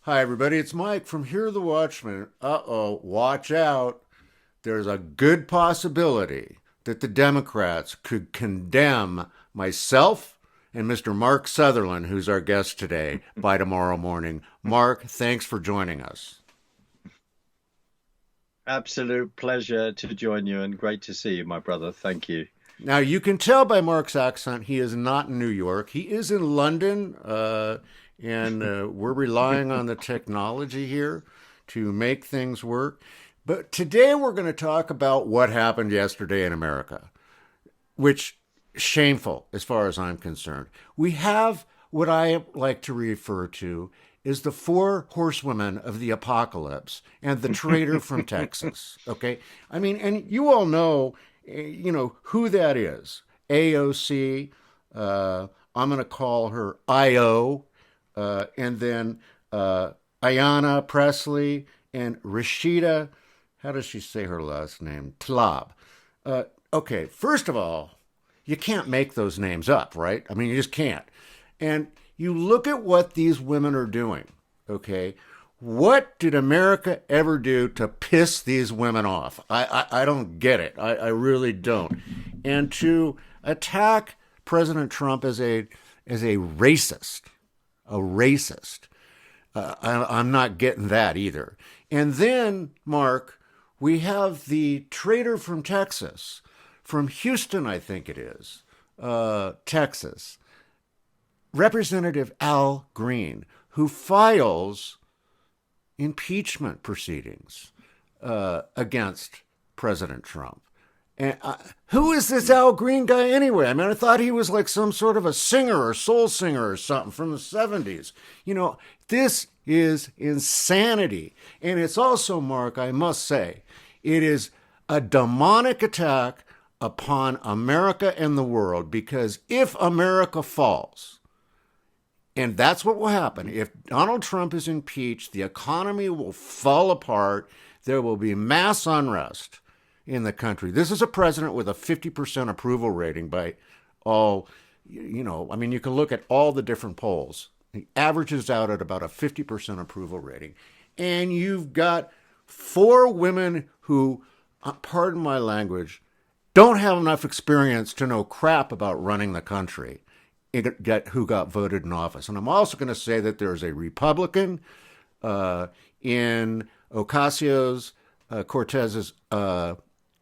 Hi, everybody. It's Mike from Here the Watchmen. Watch out. There's a good possibility that the Democrats could condemn myself and Mr. Mark Sutherland, who's our guest today, by tomorrow morning. Mark, thanks for joining us. Absolute pleasure to join you and great to see you, my brother. Thank you. Now, you can tell by Mark's accent, he is not in New York. He is in London, and we're relying on the technology here to make things work. But today we're going to talk about what happened yesterday in America, which shameful as far as I'm concerned. We have what I like to refer to as the four horsewomen of the apocalypse and the traitor from Texas. Okay, I mean, and you all know, who that is. AOC. I'm going to call her IO, and then Ayanna Presley and Rashida. How does she say her last name? Tlaib. Okay, first of all, you can't make those names up, right? I mean, you just can't. And you look at what these women are doing, okay? What did America ever do to piss these women off? I don't get it. I really don't. And to attack President Trump as a racist, I'm not getting that either. And then, Mark, we have the traitor from Texas, from Houston, I think it is, Texas, Representative Al Green, who files impeachment proceedings against President Trump. And who is this Al Green guy anyway? I mean, I thought he was like some sort of a singer or soul singer or something from the 70s. This is insanity. And it's also, Mark, I must say, it is a demonic attack upon America and the world, because if America falls, and that's what will happen, if Donald Trump is impeached, the economy will fall apart. There will be mass unrest in the country. This is a president with a 50% approval rating by all, I mean, you can look at all the different polls. It averages out at about a 50% approval rating. And you've got four women who, pardon my language, don't have enough experience to know crap about running the country, who got voted in office. And I'm also going to say that there's a Republican in Ocasio-Cortez's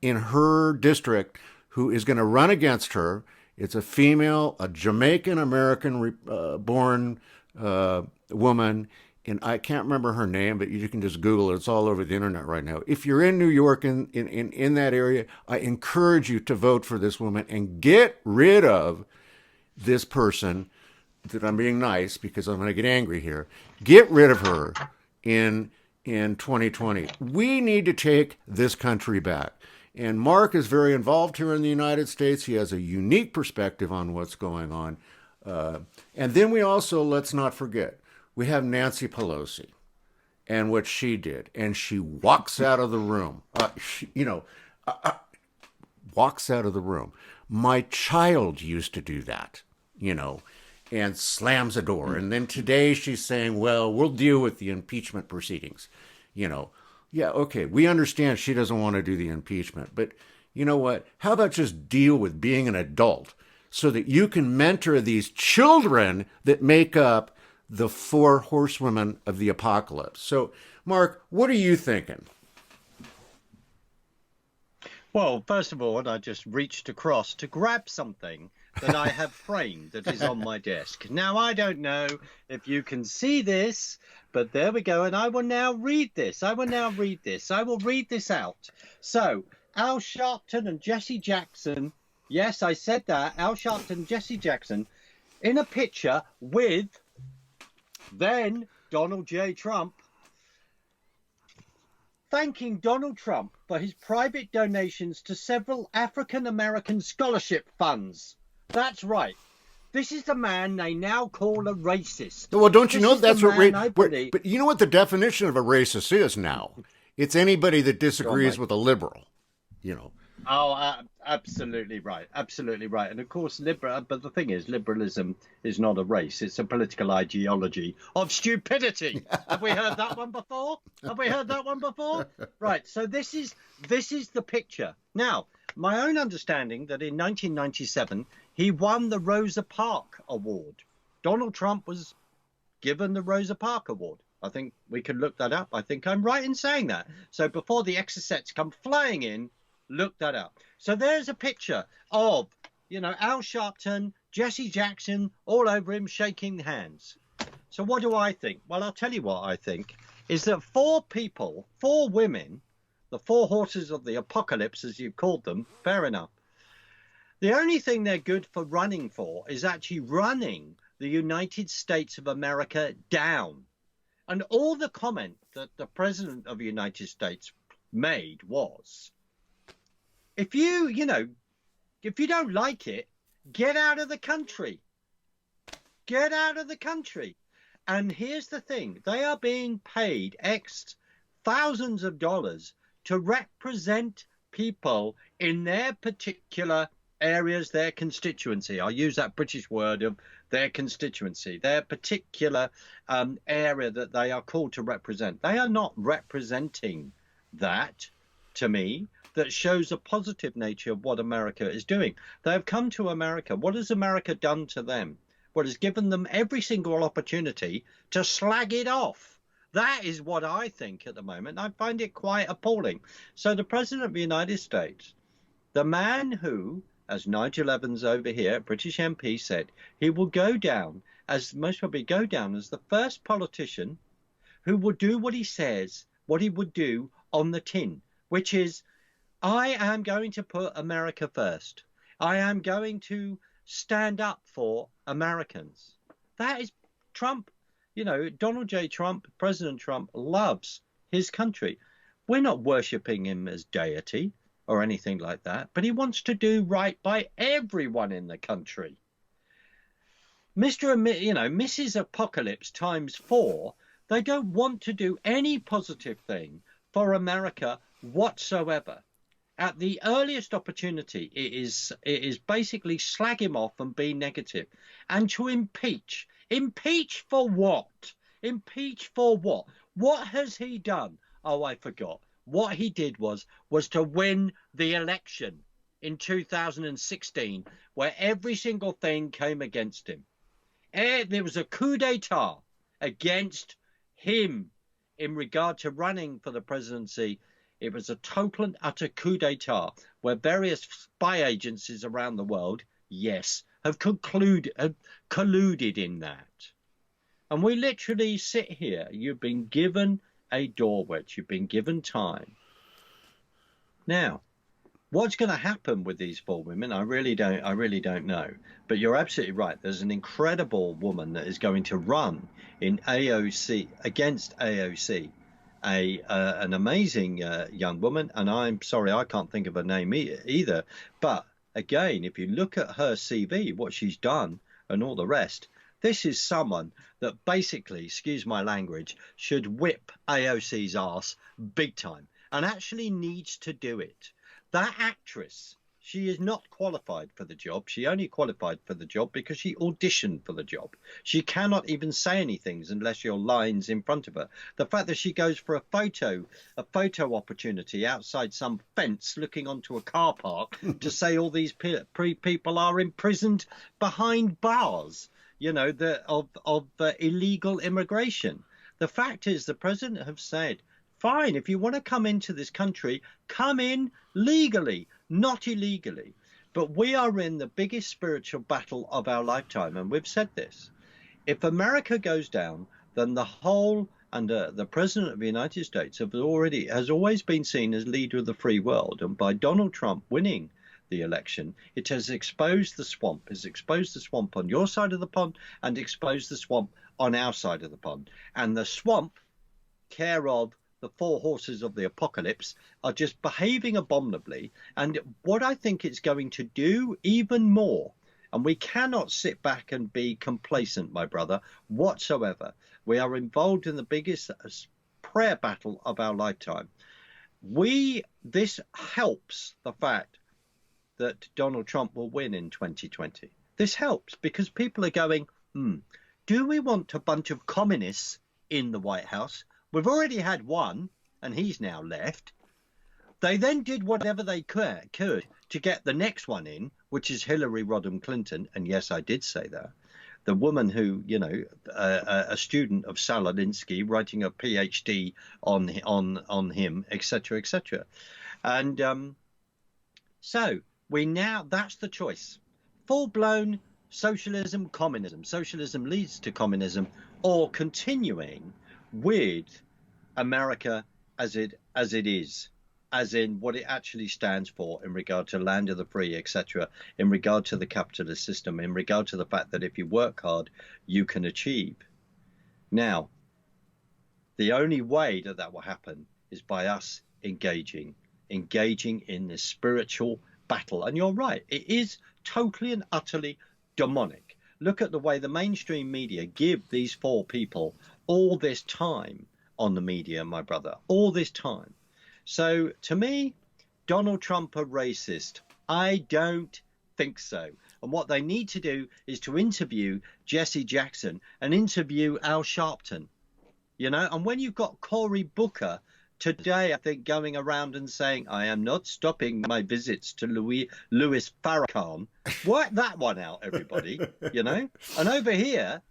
in her district who is going to run against her. It's a female, a Jamaican American born woman, and I can't remember her name, but you can just Google it. It's all over the internet right now. If you're in New York, in that area, I encourage you to vote for this woman and get rid of this person. That I'm being nice because I'm going to get angry here. Get rid of her in 2020. We need to take this country back. And Mark is very involved here in the United States. He has a unique perspective on what's going on. And then we also, let's not forget, we have Nancy Pelosi and what she did. And she walks out of the room. Walks out of the room. My child used to do that, and slams a door. And then today she's saying, well, we'll deal with the impeachment proceedings. Yeah, okay, we understand she doesn't want to do the impeachment. But you know what? How about just deal with being an adult so that you can mentor these children that make up the four horsewomen of the apocalypse? So, Mark, what are you thinking? Well, first of all, I just reached across to grab something that I have framed that is on my desk. Now, I don't know if you can see this, but there we go. And I will now read this. I will read this out. So, Al Sharpton and Jesse Jackson. Yes, I said that. Al Sharpton and Jesse Jackson in a picture with then Donald J. Trump, thanking Donald Trump for his private donations to several African American scholarship funds. That's right. This is the man they now call a racist. Well, don't you know that's what but you know what the definition of a racist is now? It's anybody that disagrees with a liberal, Oh, absolutely right. Absolutely right. And of course, but the thing is, liberalism is not a race. It's a political ideology of stupidity. Have we heard that one before? Have we heard that one before? Right. So this is the picture. Now, my own understanding that in 1997 he won the Rosa Parks Award. Donald Trump was given the Rosa Parks Award. I think we can look that up. I think I'm right in saying that. So before the exocets come flying in, look that up. So there's a picture of, Al Sharpton, Jesse Jackson, all over him, shaking hands. So what do I think? Well, I'll tell you what I think is that four women, the four horses of the apocalypse, as you've called them, fair enough. The only thing they're good for running for is actually running the United States of America down. And all the comment that the President of the United States made was, if you don't like it, get out of the country. Get out of the country. And here's the thing. They are being paid thousands of dollars to represent people in their particular areas, their constituency. I'll use that British word of their constituency, their particular area that they are called to represent. They are not representing that, to me, that shows a positive nature of what America is doing. They have come to America. What has America done to them? What has given them every single opportunity to slag it off? That is what I think at the moment. I find it quite appalling. So the President of the United States, the man who, as Nigel Evans over here, British MP, said, he will go down as most probably go down as the first politician who will do what he says, what he would do on the tin, which is, I am going to put America first. I am going to stand up for Americans. That is Trump. Donald J. Trump, President Trump, loves his country. We're not worshipping him as deity or anything like that, but he wants to do right by everyone in the country. Mr. and Mrs. Apocalypse times 4, they don't want to do any positive thing for America whatsoever. At the earliest opportunity, it is basically slag him off and be negative. And to impeach. Impeach for what? Impeach for what? What has he done? Oh, I forgot. What he did was to win the election in 2016, where every single thing came against him. There was a coup d'etat against him in regard to running for the presidency. It was a total and utter coup d'etat where various spy agencies around the world, yes, have colluded in that. And we literally sit here. You've been given a door wedge. You've been given time. Now, what's going to happen with these four women? I really don't know. But you're absolutely right. There's an incredible woman that is going to run in AOC against AOC. An amazing young woman, and I'm sorry I can't think of her name either. But again, if you look at her CV, what she's done and all the rest, this is someone that basically, excuse my language, should whip AOC's ass big time and actually needs to do it. That actress, she is not qualified for the job. She only qualified for the job because she auditioned for the job. She cannot even say anything unless your line's in front of her. The fact that she goes for a photo opportunity outside some fence looking onto a car park to say all these people are imprisoned behind bars, of illegal immigration. The fact is the president have said, fine, if you want to come into this country, come in legally, not illegally. But we are in the biggest spiritual battle of our lifetime, and we've said this. If America goes down, then the whole, and the President of the United States has always been seen as leader of the free world. And by Donald Trump winning the election, it has exposed the swamp. It's exposed the swamp on your side of the pond and exposed the swamp on our side of the pond. And the swamp, care of the four horses of the apocalypse, are just behaving abominably. And what I think it's going to do even more, and we cannot sit back and be complacent, my brother, whatsoever. We are involved in the biggest prayer battle of our lifetime. This helps the fact that Donald Trump will win in 2020. This helps because people are going, do we want a bunch of communists in the White House? We've already had one, and he's now left. They then did whatever they could to get the next one in, which is Hillary Rodham Clinton. And yes, I did say that. The woman who, a student of Saul Alinsky, writing a PhD on him, etc., etc. And so that's the choice. Full-blown socialism, communism. Socialism leads to communism, or continuing with America as it is, as in what it actually stands for in regard to land of the free, etc., in regard to the capitalist system, in regard to the fact that if you work hard, you can achieve. Now, the only way that will happen is by us engaging in this spiritual battle. And you're right, it is totally and utterly demonic. Look at the way the mainstream media give these four people all this time on the media, my brother, all this time. So to me, Donald Trump a racist? I don't think so. And what they need to do is to interview Jesse Jackson and interview Al Sharpton, and when you've got Cory Booker today, I think, going around and saying, I am not stopping my visits to Louis Farrakhan. Work that one out, everybody, And over here,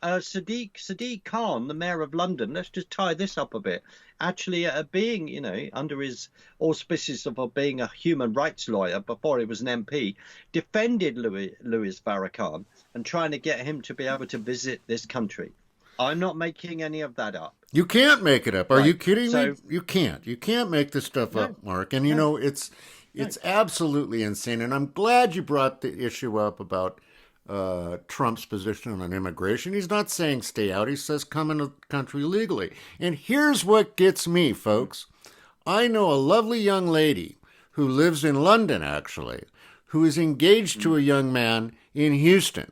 Sadiq Khan, the mayor of London, let's just tie this up a bit, actually being, under his auspices of being a human rights lawyer before he was an MP, defended Louis Farrakhan and trying to get him to be able to visit this country. I'm not making any of that up. You can't make it up. Are you kidding me? You can't. You can't make this stuff up, Mark. And, it's absolutely insane. And I'm glad you brought the issue up about Trump's position on immigration. He's not saying stay out. He says come into the country legally. And here's what gets me, folks. I know a lovely young lady who lives in London, actually, who is engaged to a young man in Houston.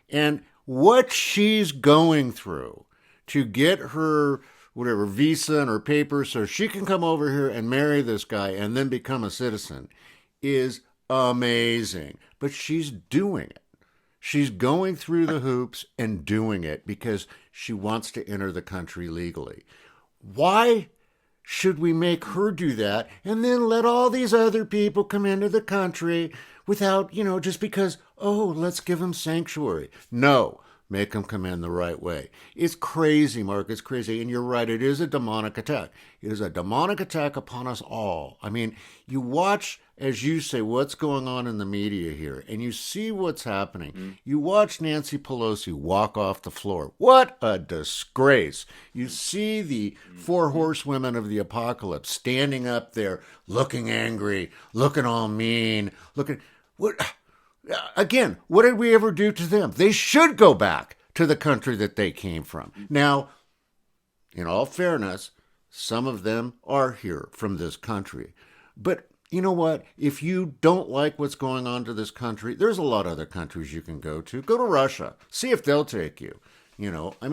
And what she's going through to get her visa and her papers so she can come over here and marry this guy and then become a citizen is amazing. But she's doing it. She's going through the hoops and doing it because she wants to enter the country legally. Why should we make her do that and then let all these other people come into the country without, just because, let's give them sanctuary? No. Make them come in the right way. It's crazy, Mark. It's crazy. And you're right. It is a demonic attack. It is a demonic attack upon us all. I mean, you watch, as you say, what's going on in the media here, and you see what's happening. You watch Nancy Pelosi walk off the floor. What a disgrace. You see the four horsewomen of the apocalypse standing up there looking angry, looking all mean, Again, what did we ever do to them? They should go back to the country that they came from. Now, in all fairness, some of them are here from this country. But you know what? If you don't like what's going on to this country, there's a lot of other countries you can go to. Go to Russia. See if they'll take you. The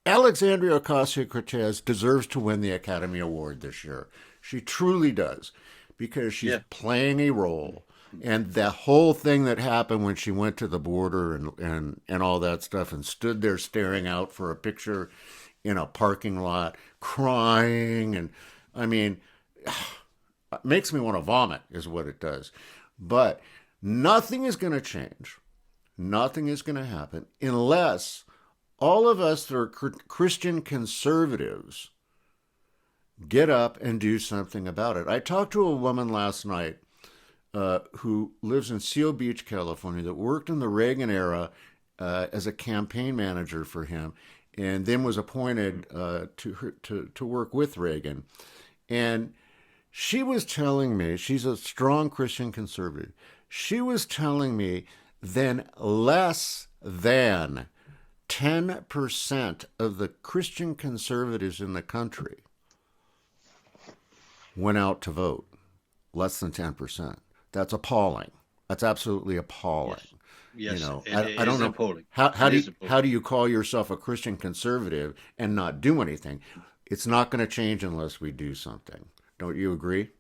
Alexandria Ocasio-Cortez deserves to win the Academy Award this year. She truly does, because she's playing a role. And the whole thing that happened when she went to the border and all that stuff and stood there staring out for a picture in a parking lot, crying. And it makes me want to vomit is what it does. But nothing is going to change. Nothing is going to happen unless all of us that are Christian conservatives get up and do something about it. I talked to a woman last night who lives in Seal Beach, California, that worked in the Reagan era as a campaign manager for him, and then was appointed to work with Reagan. And she was telling me, she's a strong Christian conservative, she was telling me then less than 10% of the Christian conservatives in the country went out to vote. Less than 10%. That's appalling. That's absolutely appalling. Yes, I don't know. Appalling. How do you call yourself a Christian conservative and not do anything? It's not going to change unless we do something. Don't you agree?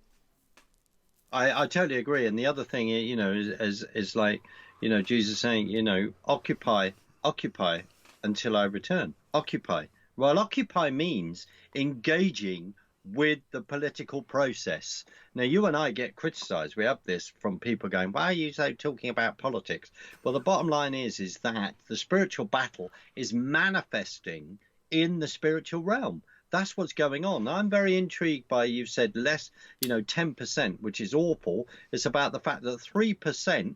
I totally agree. And the other thing, is like, Jesus saying, occupy, occupy until I return. Occupy. Well, occupy means engaging with the political process. Now, you and I get criticized. We have this from people going, why are you so talking about politics? Well, the bottom line is that the spiritual battle is manifesting in the spiritual realm. That's what's going on. I'm very intrigued by, you said less, 10%, which is awful. It's about the fact that 3%,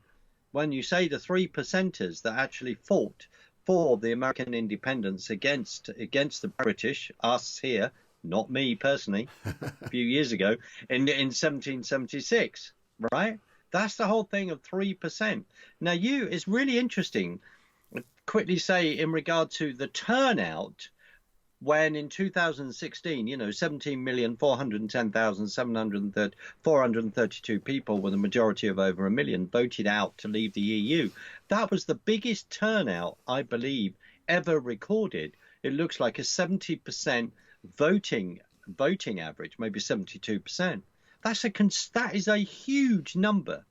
when you say the 3%ers that actually fought for the American independence against the British, us here, not me personally, a few years ago, in 1776, right? That's the whole thing of 3%. Now, it's really interesting, quickly say, in regard to the turnout, when in 2016, 17,410,432 people, with a majority of over a million, voted out to leave the EU. That was the biggest turnout, I believe, ever recorded. It looks like a 70% voting average, maybe 72%. That is a huge number.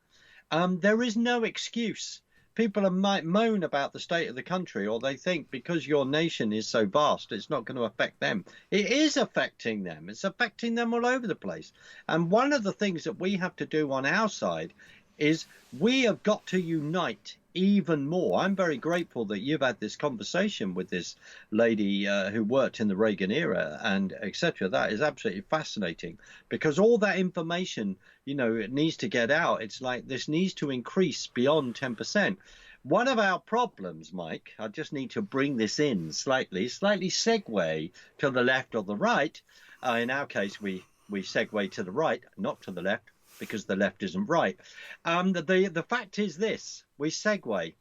There is no excuse. People might moan about the state of the country, or they think because your nation is so vast, it's not going to affect them. It is affecting them. It's affecting them all over the place. And one of the things that we have to do on our side is we have got to unite even more. I'm very grateful that you've had this conversation with this lady who worked in the Reagan era and etc. That is absolutely fascinating, because all that information, it needs to get out. It's like this needs to increase beyond 10%. One of our problems, Mike, I just need to bring this in slightly segue to the left or the right. In our case, we segue to the right, not to the left, because the left isn't right. The fact is this: we segue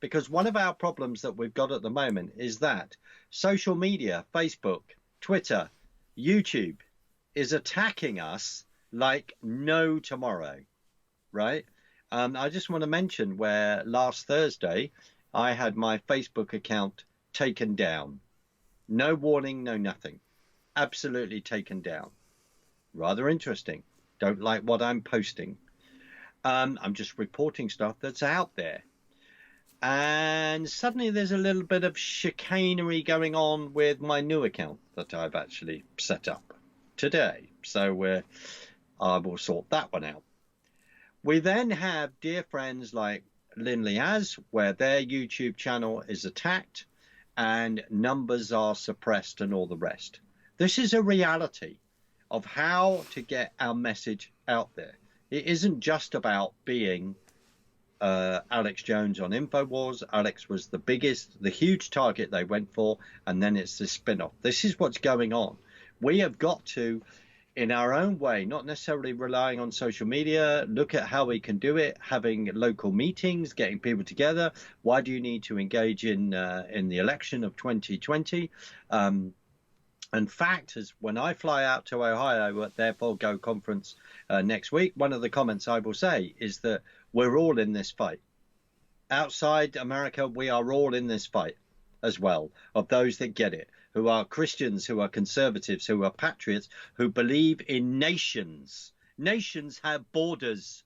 because one of our problems that we've got at the moment is that social media, Facebook, Twitter, YouTube, is attacking us like no tomorrow, right? I just want to mention where last Thursday I had my Facebook account taken down. No warning, no nothing. Absolutely taken down. Rather interesting. Don't like what I'm posting. I'm just reporting stuff that's out there. And suddenly there's a little bit of chicanery going on with my new account that I've actually set up today. So I will sort that one out. We then have dear friends like Lynn Liaz, where their YouTube channel is attacked and numbers are suppressed and all the rest. This is a reality of how to get our message out there. It isn't just about being Alex Jones on InfoWars. Alex was the huge target they went for, and then it's the spin-off. This is what's going on. We have got to, in our own way, not necessarily relying on social media, look at how we can do it, having local meetings, getting people together. Why do you need to engage in the election of 2020? In fact, as when I fly out to Ohio at their Therefore Go conference next week, one of the comments I will say is that we're all in this fight. Outside America, we are all in this fight as well, of those that get it, who are Christians, who are conservatives, who are patriots, who believe in nations. Nations have borders,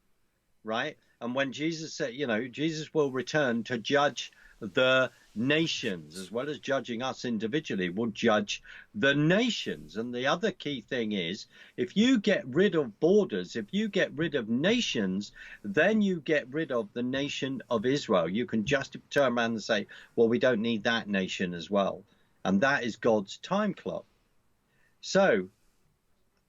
right? And when Jesus said, Jesus will return to judge the nations, as well as judging us individually, will judge the nations. And the other key thing is, if you get rid of borders, if you get rid of nations, then you get rid of the nation of Israel. You can just turn around and say, well, we don't need that nation as well. And that is God's time clock. So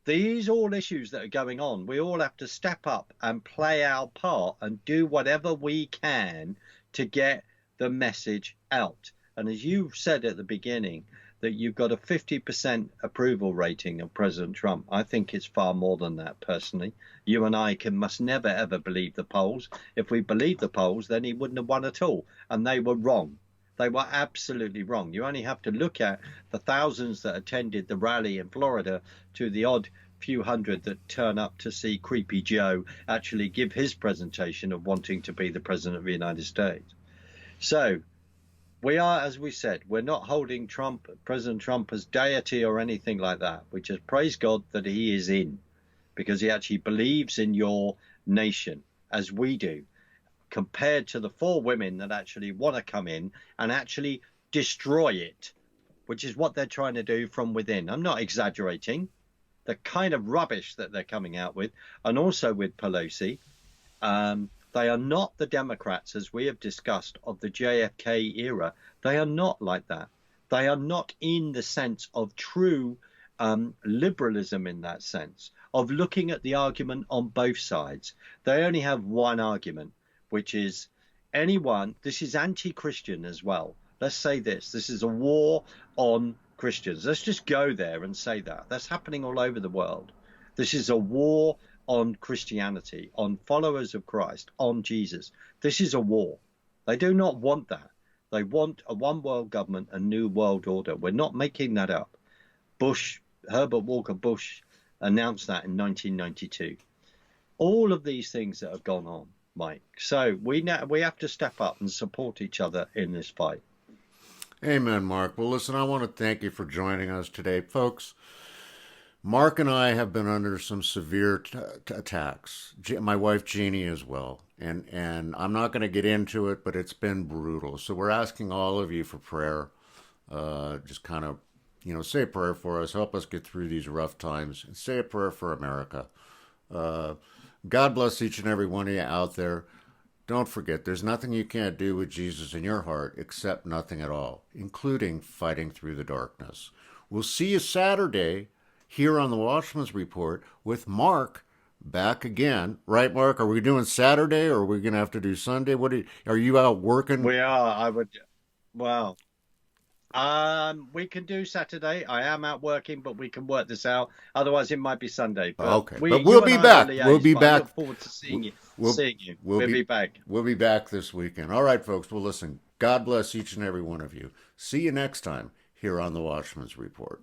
these all issues that are going on, we all have to step up and play our part and do whatever we can to get the message out. And as you said at the beginning, that you've got a 50% approval rating of President Trump. I think it's far more than that, personally. You and I must never, ever believe the polls. If we believe the polls, then he wouldn't have won at all. And they were wrong. They were absolutely wrong. You only have to look at the thousands that attended the rally in Florida to the odd few hundred that turn up to see Creepy Joe actually give his presentation of wanting to be the President of the United States. So We are, as we said, we're not holding President Trump as deity or anything like that. We just praise God that he is in, because he actually believes in your nation, as we do, compared to the 4 women that actually want to come in and actually destroy it, which is what they're trying to do from within. I'm not exaggerating. The kind of rubbish that they're coming out with, and also with Pelosi. They are not the Democrats, as we have discussed, of the JFK era. They are not like that. They are not in the sense of true liberalism, in that sense, of looking at the argument on both sides. They only have one argument, which is this is anti-Christian as well. Let's say this is a war on Christians. Let's just go there and say that. That's happening all over the world. This is a war on Christianity, on followers of Christ, on Jesus. This is a war. They do not want that. They want a one world government, a new world order. We're not making that up. Herbert Walker Bush announced that in 1992. All of these things that have gone on, Mike. So we have to step up and support each other in this fight. Amen, Mark. Well, listen, I want to thank you for joining us today, folks. Mark and I have been under some severe attacks. My wife Jeannie as well, and I'm not going to get into it, but it's been brutal. So we're asking all of you for prayer. Just kind of, say a prayer for us, help us get through these rough times, and say a prayer for America. God bless each and every one of you out there. Don't forget, there's nothing you can't do with Jesus in your heart except nothing at all, including fighting through the darkness. We'll see you Saturday here on the Watchmen's Report with Mark back again. Right, Mark? Are we doing Saturday or are we going to have to do Sunday? Are you out working? We are. Well, we can do Saturday. I am out working, but we can work this out. Otherwise, it might be Sunday. But okay, but we'll be back. We'll be back. I look forward to seeing you. We'll be back. We'll be back this weekend. All right, folks. Well, listen, God bless each and every one of you. See you next time here on the Watchmen's Report.